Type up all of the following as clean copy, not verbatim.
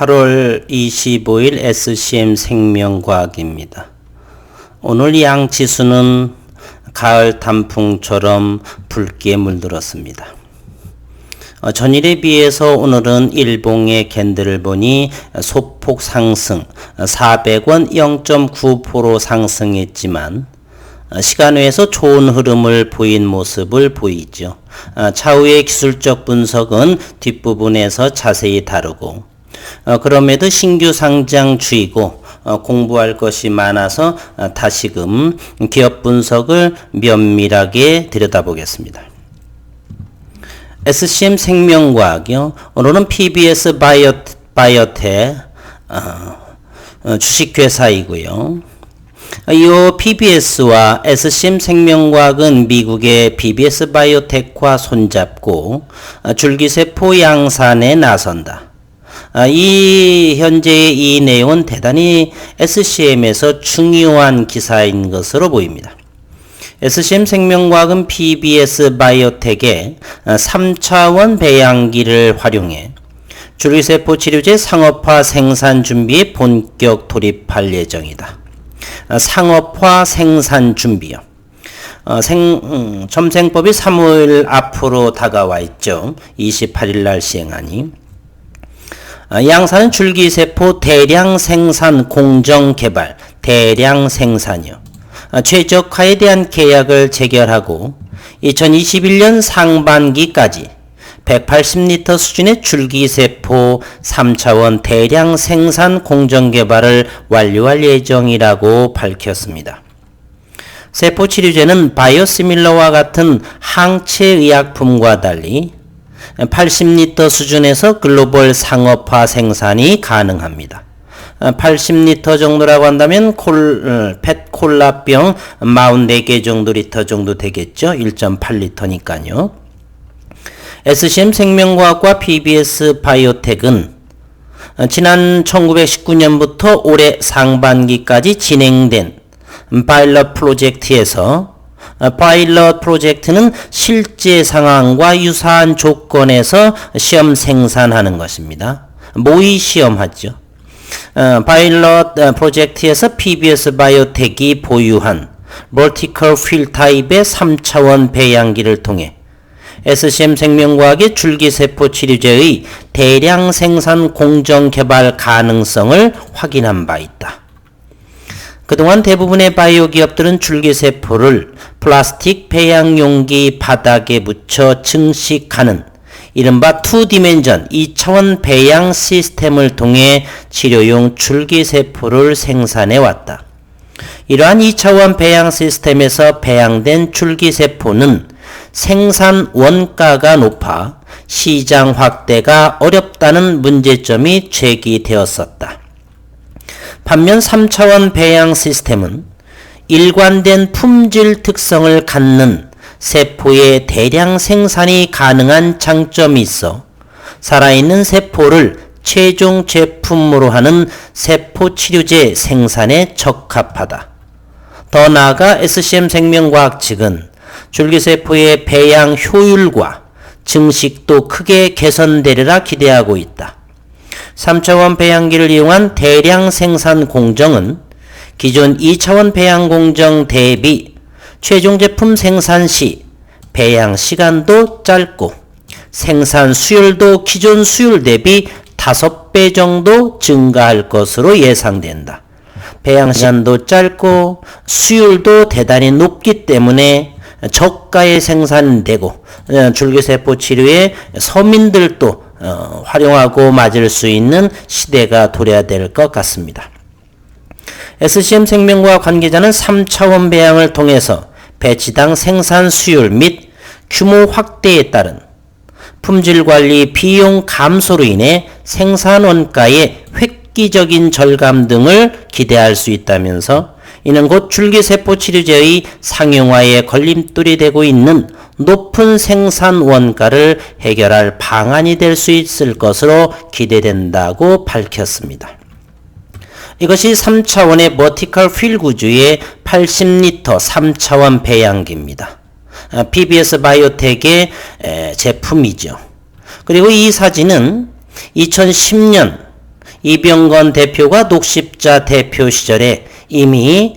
8월 25일 SCM 생명과학입니다. 오늘 양치수는 가을 단풍처럼 붉게 물들었습니다. 전일에 비해서 오늘은 일봉의 캔들을 보니 소폭 상승 400원 0.9% 상승했지만 시간외에서 좋은 흐름을 보인 모습을 보이죠. 차후의 기술적 분석은 뒷부분에서 자세히 다루고 그럼에도 신규 상장 주이고 공부할 것이 많아서 다시금 기업 분석을 면밀하게 들여다보겠습니다. SCM 생명과학이요. 오늘은 PBS 바이오텍 주식회사이고요. 이 PBS와 SCM 생명과학은 미국의 PBS 바이오텍과 손잡고 줄기세포 양산에 나선다. 현재의 이 내용은 대단히 SCM에서 중요한 기사인 것으로 보입니다. SCM 생명과학은 PBS 바이오텍의 3차원 배양기를 활용해 줄기세포 치료제 상업화 생산 준비에 본격 돌입할 예정이다. 상업화 생산 준비요. 첨생법이 3월 앞으로 다가와 있죠. 28일 날 시행하니. 양산은 줄기세포 대량 생산 공정 개발, 대량 생산이요. 최적화에 대한 계약을 체결하고 2021년 상반기까지 180리터 수준의 줄기세포 3차원 대량 생산 공정 개발을 완료할 예정이라고 밝혔습니다. 세포치료제는 바이오시밀러와 같은 항체의약품과 달리 80리터 수준에서 글로벌 상업화 생산이 가능합니다. 80리터 정도라고 한다면 펫콜라병 44개 정도 리터 정도 되겠죠. 1.8리터니까요. SCM 생명과학과 PBS 바이오텍은 지난 1919년부터 올해 상반기까지 진행된 파일럿 프로젝트에서 파일럿 프로젝트는 실제 상황과 유사한 조건에서 시험 생산하는 것입니다. 모의 시험하죠. 파일럿 프로젝트에서 PBS 바이오텍이 보유한 멀티컬 필 타입의 3차원 배양기를 통해 SCM 생명과학의 줄기세포 치료제의 대량 생산 공정 개발 가능성을 확인한 바 있다. 그동안 대부분의 바이오 기업들은 줄기세포를 플라스틱 배양 용기 바닥에 붙여 증식하는 이른바 2디멘전 2차원 배양 시스템을 통해 치료용 줄기세포를 생산해 왔다. 이러한 2차원 배양 시스템에서 배양된 줄기세포는 생산 원가가 높아 시장 확대가 어렵다는 문제점이 제기되었었다. 반면 3차원 배양 시스템은 일관된 품질 특성을 갖는 세포의 대량 생산이 가능한 장점이 있어 살아있는 세포를 최종 제품으로 하는 세포치료제 생산에 적합하다. 더 나아가 SCM 생명과학 측은 줄기세포의 배양 효율과 증식도 크게 개선되리라 기대하고 있다. 3차원 배양기를 이용한 대량 생산 공정은 기존 2차원 배양 공정 대비 최종 제품 생산 시 배양 시간도 짧고 생산 수율도 기존 수율 대비 5배 정도 증가할 것으로 예상된다. 배양 시간도 짧고 수율도 대단히 높기 때문에 저가에 생산되고 줄기세포 치료에 서민들도 활용하고 맞을 수 있는 시대가 도래될 것 같습니다. SCM 생명과학 관계자는 3차원 배양을 통해서 배치당 생산 수율 및 규모 확대에 따른 품질 관리 비용 감소로 인해 생산 원가의 획기적인 절감 등을 기대할 수 있다면서 이는 곧 줄기세포 치료제의 상용화에 걸림돌이 되고 있는 높은 생산 원가를 해결할 방안이 될 수 있을 것으로 기대된다고 밝혔습니다. 이것이 3차원의 버티컬 필 구조의 80리터 3차원 배양기입니다. PBS 바이오텍의 제품이죠. 그리고 이 사진은 2010년 이병건 대표가 녹십자 대표 시절에 이미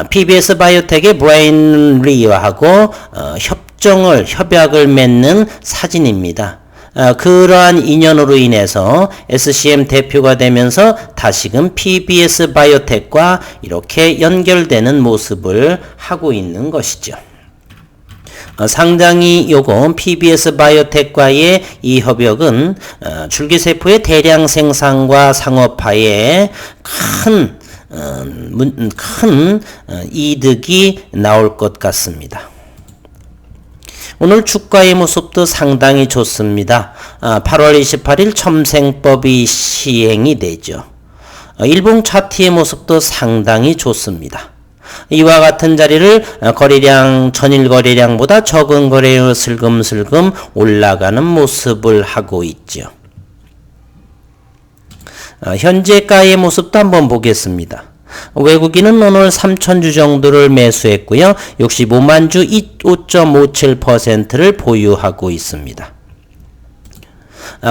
PBS 바이오텍의 브라이언 리와하고 협약을 맺는 사진입니다. 그러한 인연으로 인해서 SCM 대표가 되면서 다시금 PBS 바이오텍과 이렇게 연결되는 모습을 하고 있는 것이죠. 상당히 요건 PBS 바이오텍과의 이 협약은 줄기세포의 대량 생산과 상업화에 큰 이득이 나올 것 같습니다. 오늘 주가의 모습도 상당히 좋습니다. 8월 28일 첨생법이 시행이 되죠. 일봉 차트의 모습도 상당히 좋습니다. 이와 같은 자리를 거래량, 전일 거래량보다 적은 거래로 슬금슬금 올라가는 모습을 하고 있죠. 현재가의 모습도 한번 보겠습니다. 외국인은 오늘 3,000주 정도를 매수했고요. 65만 주 5.57%를 보유하고 있습니다.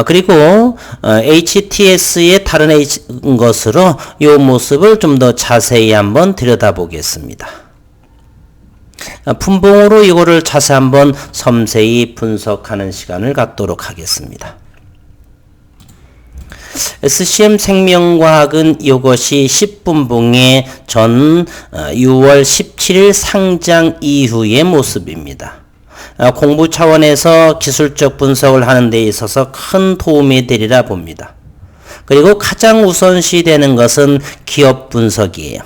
그리고 HTS의 다른 것으로 이 모습을 좀 더 자세히 한번 들여다보겠습니다. 분봉으로 이거를 자세히 한번 섬세히 분석하는 시간을 갖도록 하겠습니다. SCM 생명과학은 이것이 10분봉의 전 6월 17일 상장 이후의 모습입니다. 공부 차원에서 기술적 분석을 하는 데 있어서 큰 도움이 되리라 봅니다. 그리고 가장 우선시 되는 것은 기업 분석이에요.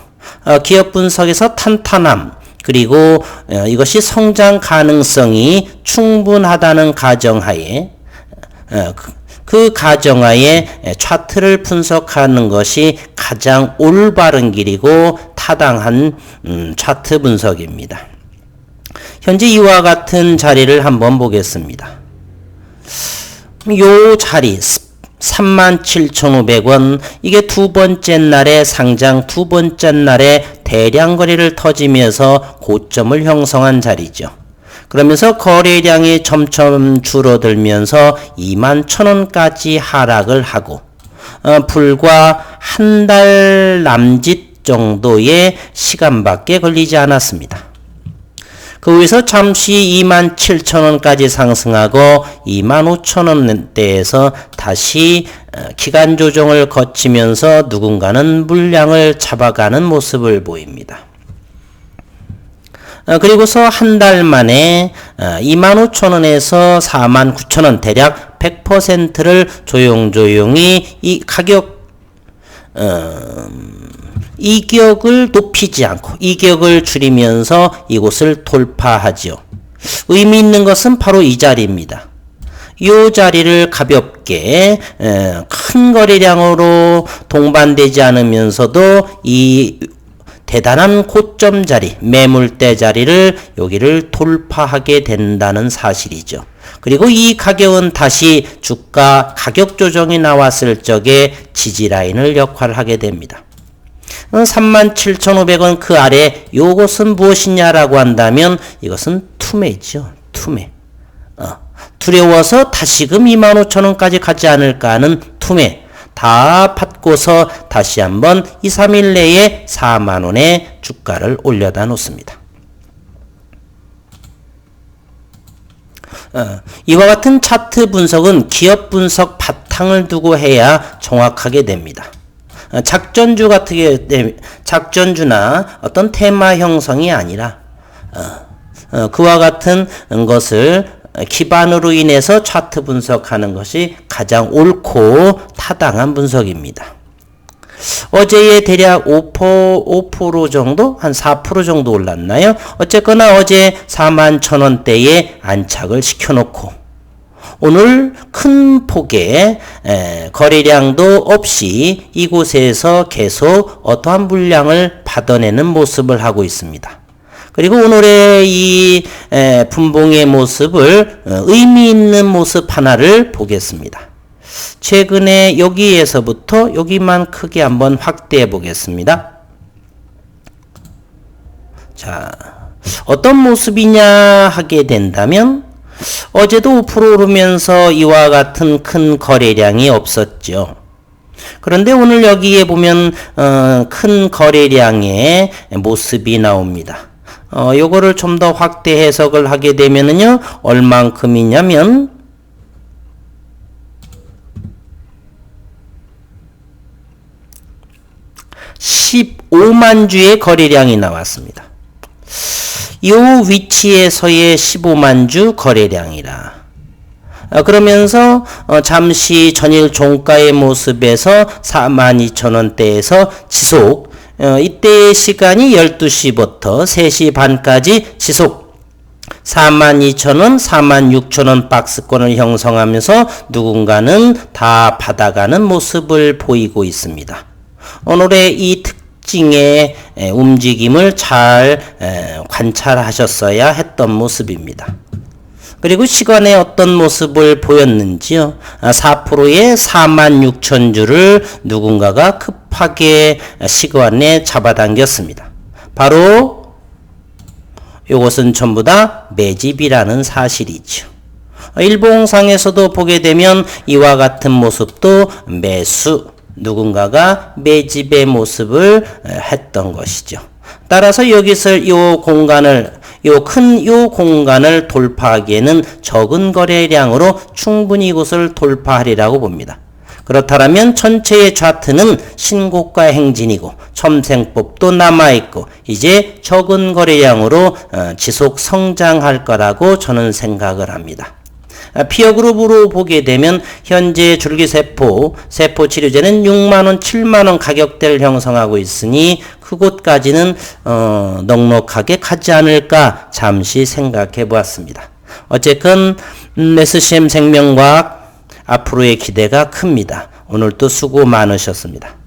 기업 분석에서 탄탄함, 그리고 이것이 성장 가능성이 충분하다는 가정하에 그 가정하에 차트를 분석하는 것이 가장 올바른 길이고 타당한 차트 분석입니다. 현재 이와 같은 자리를 한번 보겠습니다. 요 자리 37,500원, 이게 두 번째 날에 상장 두 번째 날에 대량 거래를 터지면서 고점을 형성한 자리죠. 그러면서 거래량이 점점 줄어들면서 21,000원까지 하락을 하고 불과 한 달 남짓 정도의 시간밖에 걸리지 않았습니다. 그 위에서 잠시 27,000원까지 상승하고 25,000원대에서 다시 기간 조정을 거치면서 누군가는 물량을 잡아가는 모습을 보입니다. 그리고서 한 달 만에 25,000원에서 49,000원 대략 100%를 조용조용히 이 가격 이격을 높이지 않고 이격을 줄이면서 이곳을 돌파하지요. 의미 있는 것은 바로 이 자리입니다. 이 자리를 가볍게 큰 거래량으로 동반되지 않으면서도 이 대단한 고점 자리, 매물대 자리를 여기를 돌파하게 된다는 사실이죠. 그리고 이 가격은 다시 주가 가격 조정이 나왔을 적에 지지라인을 역할하게 됩니다. 37,500원 그 아래 요것은 무엇이냐라고 한다면 이것은 투매죠. 투매. 두려워서 다시금 25,000원까지 가지 않을까 하는 투매. 다 받고서 다시 한번 2, 3일 내에 4만원의 주가를 올려다 놓습니다. 이와 같은 차트 분석은 기업 분석 바탕을 두고 해야 정확하게 됩니다. 작전주 같은 작전주나 어떤 테마 형성이 아니라 그와 같은 것을 기반으로 인해서 차트 분석하는 것이 가장 옳고 타당한 분석입니다. 어제의 대략 5% 정도? 한 4% 정도 올랐나요? 어쨌거나 어제 41,000원대에 안착을 시켜놓고 오늘 큰 폭의 거래량도 없이 이곳에서 계속 어떠한 물량을 받아내는 모습을 하고 있습니다. 그리고 오늘의 이 분봉의 모습을 의미 있는 모습 하나를 보겠습니다. 최근에 여기에서부터 여기만 크게 한번 확대해 보겠습니다. 자, 어떤 모습이냐 하게 된다면 어제도 5% 오르면서 이와 같은 큰 거래량이 없었죠. 그런데 오늘 여기에 보면 큰 거래량의 모습이 나옵니다. 요거를 좀 더 확대 해석을 하게 되면은요, 얼만큼이냐면 15만 주의 거래량이 나왔습니다. 이 위치에서의 15만 주 거래량이라. 그러면서 잠시 전일 종가의 모습에서 42,000원대에서 지속, 이때의 시간이 12시부터 3시 반까지 지속 42,000원, 46,000원 박스권을 형성하면서 누군가는 다 받아가는 모습을 보이고 있습니다. 오늘의 이 특징의 움직임을 잘 관찰하셨어야 했던 모습입니다. 그리고 시간에 어떤 모습을 보였는지요. 4%의 46,000주를 누군가가 급하게 시간에 잡아당겼습니다. 바로 이것은 전부 다 매집이라는 사실이죠. 일봉상에서도 보게 되면 이와 같은 모습도 매수, 누군가가 매집의 모습을 했던 것이죠. 따라서 여기서 이 공간을 큰 공간을 돌파하기에는 적은 거래량으로 충분히 이곳을 돌파하리라고 봅니다. 그렇다면 전체의 차트는 신고가 행진이고 첨생법도 남아있고 이제 적은 거래량으로 지속 성장할 거라고 저는 생각을 합니다. 피어그룹으로 보게 되면 현재 줄기세포, 세포치료제는 6만원, 7만원 가격대를 형성하고 있으니 그곳까지는 넉넉하게 가지 않을까 잠시 생각해 보았습니다. 어쨌건 SCM 생명과학 앞으로의 기대가 큽니다. 오늘도 수고 많으셨습니다.